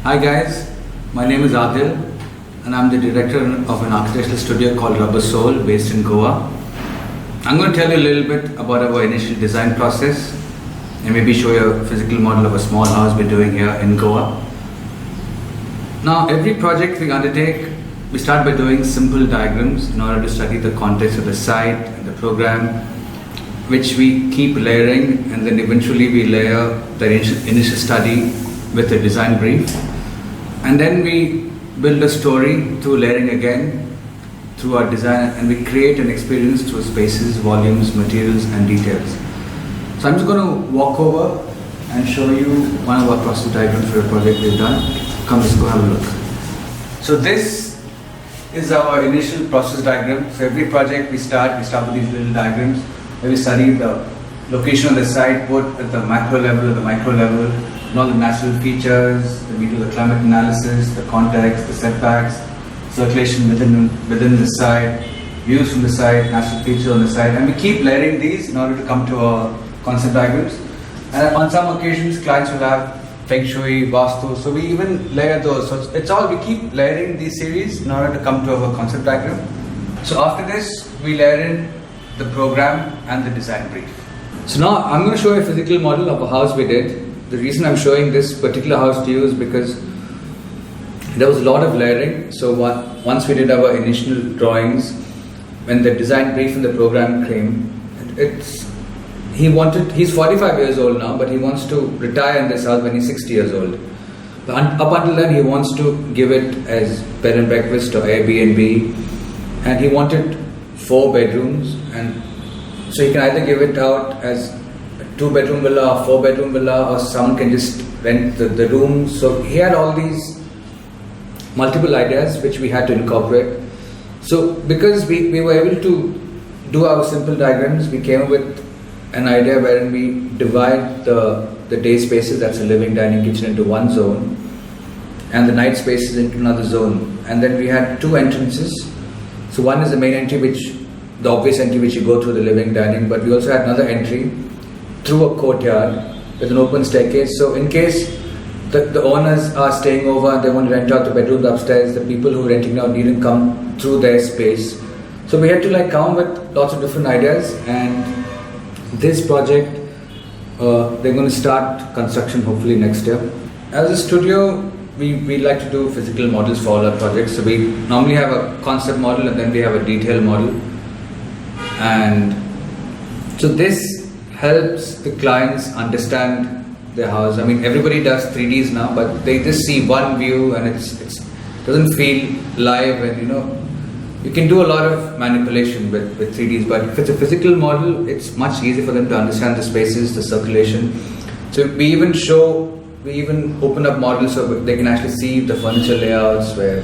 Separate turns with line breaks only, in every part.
Hi guys, my name is Adil and I'm the director of an architectural studio called Rubber Soul based in Goa. I'm going to tell you a little bit about our initial design process and maybe show you a physical model of a small house we're doing here in Goa. Now every project we undertake, we start by doing simple diagrams in order to study the context of the site and the program, which we keep layering, and then eventually we layer the initial study with a design brief. And then we build a story through layering again, through our design, and we create an experience through spaces, volumes, materials, and details. So I'm just going to walk over and show you one of our process diagrams for a project we've done. Come, let's go have a look. So this is our initial process diagram. So every project we start with these little diagrams where we study the location of the site, both at the macro level, at the micro level, and all the natural features. Then we do the climate analysis, the context, the setbacks, circulation within the site, views from the site, natural features on the site, and we keep layering these in order to come to our concept diagrams. And on some occasions, clients will have Feng Shui, Vastu, so we even layer those. So it's all, we keep layering these series in order to come to our concept diagram. So after this, we layer in the program and the design brief. So now I'm going to show you a physical model of a house we did. The reason I'm showing this particular house to you is because there was a lot of layering. So once we did our initial drawings, when the design brief and the program came, he's 45 years old now, but he wants to retire in this house when he's 60 years old. But up until then, he wants to give it as bed and breakfast or Airbnb, and he wanted 4 bedrooms, and so he can either give it out as a 2-bedroom villa or 4-bedroom villa, or someone can just rent the room. So he had all these multiple ideas which we had to incorporate. So because we were able to do our simple diagrams, we came up with an idea wherein we divide the day spaces, that's a living, dining, kitchen, into one zone, and the night spaces into another zone. And then we had 2 entrances. So one is the main entry, the obvious entry which you go through the living, dining, but we also had another entry through a courtyard with an open staircase. So in case the owners are staying over and they want to rent out the bedrooms upstairs, the people who are renting out needn't come through their space. So we had to come up with lots of different ideas, and this project, they're going to start construction hopefully next year. As a studio, we like to do physical models for all our projects. So we normally have a concept model and then we have a detail model. And so this helps the clients understand their house. I mean, everybody does 3Ds now, but they just see one view and it doesn't feel live, and you can do a lot of manipulation with 3Ds, but if it's a physical model, it's much easier for them to understand the spaces, the circulation. So we even open up models so they can actually see the furniture layouts, where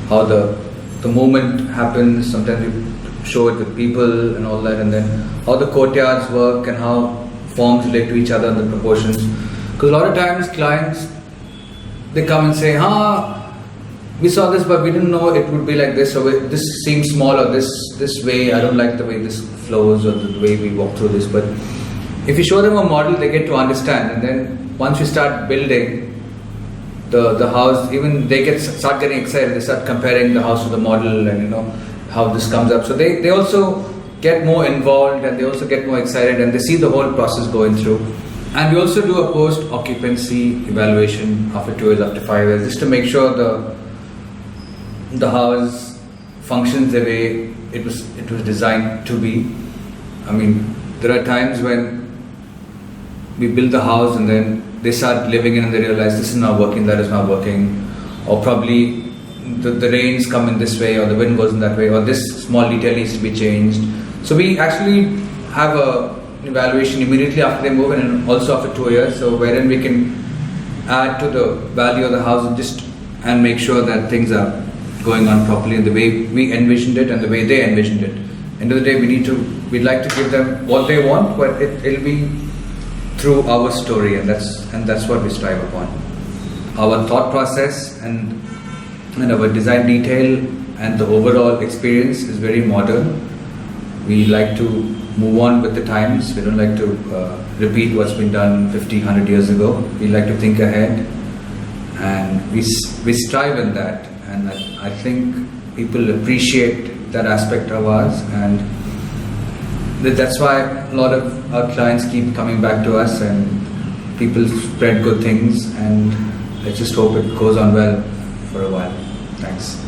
how the movement happens. Sometimes we show it with people and all that, and then how the courtyards work and how forms relate to each other and the proportions. Because a lot of times clients, they come and say, we saw this, but we didn't know it would be like this, or this seems small, or this way, I don't like the way this flows, or the way we walk through this. But if you show them a model, they get to understand, and then once we start building the house, even they start getting excited. They start comparing the house to the model, and how this comes up. So they also get more involved, and they also get more excited, and they see the whole process going through. And we also do a post-occupancy evaluation after 2 years, after 5 years, just to make sure the house functions the way it was designed to be. I mean, there are times when we build the house and then they start living in and they realize this is not working, that is not working, or probably the rains come in this way, or the wind goes in that way, or this small detail needs to be changed. So we actually have an evaluation immediately after they move in, and also after 2 years, so wherein we can add to the value of the house and make sure that things are going on properly in the way we envisioned it and the way they envisioned it. End of the day, we'd like to give them what they want, but it'll be through our story, and that's what we strive upon. Our thought process and our design detail and the overall experience is very modern. We like to move on with the times. We don't like to repeat what's been done 50, 100 years ago. We like to think ahead and we strive in that, and I think people appreciate that aspect of ours, and that's why a lot of our clients keep coming back to us, and people spread good things, and let's just hope it goes on well for a while. Thanks.